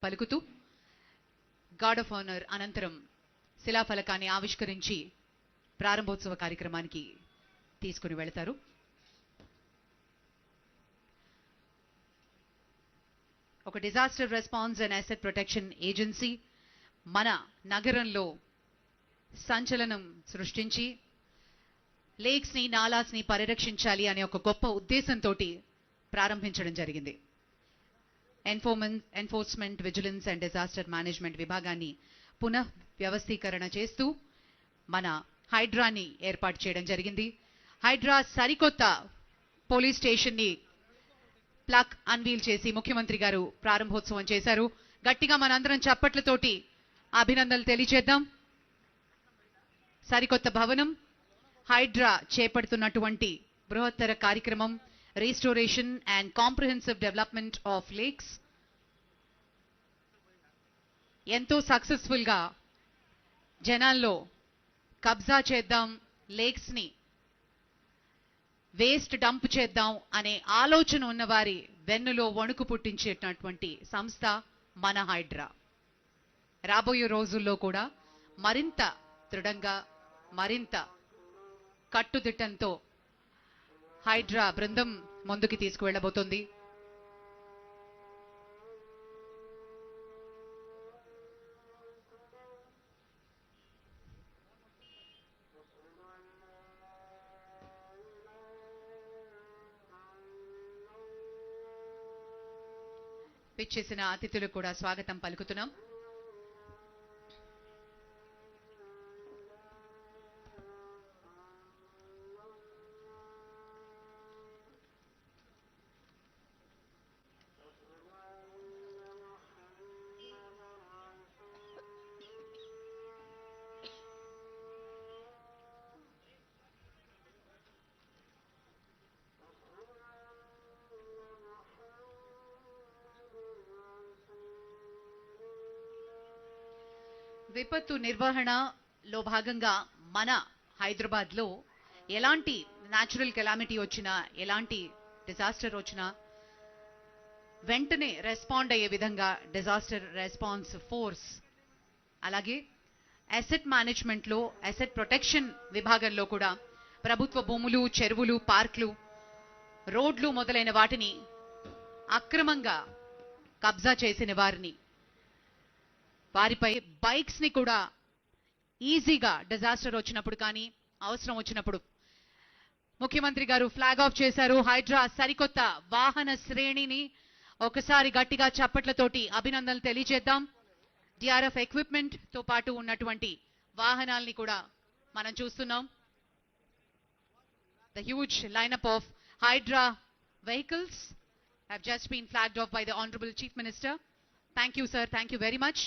పలుకుతూ guard of honour అనంతరం శిలాఫలకాన్ని ఆవిష్కరించి ప్రారంభోత్సవ కార్యక్రమానికి తీసుకుని వెళతారు. ఒక disaster response and asset protection agency మన నగరంలో సంచలనం సృష్టించి లేక్స్ ని నాలాస్ ని పరిరక్షించాలి అనే ఒక గొప్ప ఉద్దేశంతో ప్రారంభించడం జరిగింది. Enforcement, vigilance and disaster management విభాగాన్ని పునః వ్యవస్థీకరణ చేస్తూ మన హైడ్రాని ఏర్పాటు చేయడం జరిగింది. హైడ్రా సరికొత్త పోలీస్ స్టేషన్ ని ప్లక్ అన్వీల్ చేసి ముఖ్యమంత్రి గారు ప్రారంభోత్సవం చేశారు. గట్టిగా మనందరం చప్పట్లతోటి అభినందనలు తెలియజేద్దాం. సరికొత్త భవనం, హైడ్రా చేపడుతున్నటువంటి బృహత్తర కార్యక్రమం restoration and comprehensive development of lakes ఎంతో సక్సెస్ఫుల్ గా జనాల్లో కబ్జా చేద్దాం, లేక్స్ ని వేస్ట్ డంప్ చేద్దాం అనే ఆలోచన ఉన్నవారి వెన్నులో వణుకు పుట్టించేటటువంటి సంస్థ మన హైడ్రా. రాబోయే రోజుల్లో కూడా మరింత దృఢంగా, మరింత కట్టుదిట్టంతో హైడ్రా బృందం ముందుకు తీసుకువెళ్ళబోతోంది. పిచ్చేసిన అతిథులకు కూడా స్వాగతం పలుకుతున్నాం. విపత్తు నిర్వహణలో భాగంగా మన హైదరాబాద్ లో ఎలాంటి న్యాచురల్ కెలామిటీ వచ్చినా, ఎలాంటి డిజాస్టర్ వచ్చినా వెంటనే రెస్పాండ్ అయ్యే విధంగా డిజాస్టర్ రెస్పాన్స్ ఫోర్స్, అలాగే అసెట్ మేనేజ్మెంట్ లో అసెట్ ప్రొటెక్షన్ విభాగంలో కూడా ప్రభుత్వ భూములు, చెరువులు, పార్కులు, రోడ్లు మొదలైన వాటిని అక్రమంగా కబ్జా చేసిన వారిపై బైక్స్ ని కూడా ఈజీగా డిజాస్టర్ వచ్చినప్పుడు కానీ అవసరం వచ్చినప్పుడు ముఖ్యమంత్రి గారు ఫ్లాగ్ ఆఫ్ చేశారు. హైడ్రా సరికొత్త వాహన శ్రేణిని ఒకసారి గట్టిగా చప్పట్లతోటి అభినందనలు తెలియజేద్దాం. డిఆర్ఎఫ్ ఎక్విప్మెంట్ తో పాటు ఉన్నటువంటి వాహనాల్ని కూడా మనం చూస్తున్నాం. The huge lineup of Hydra vehicles have just been flagged off by the Honorable Chief Minister. Thank you, sir. Thank you very much.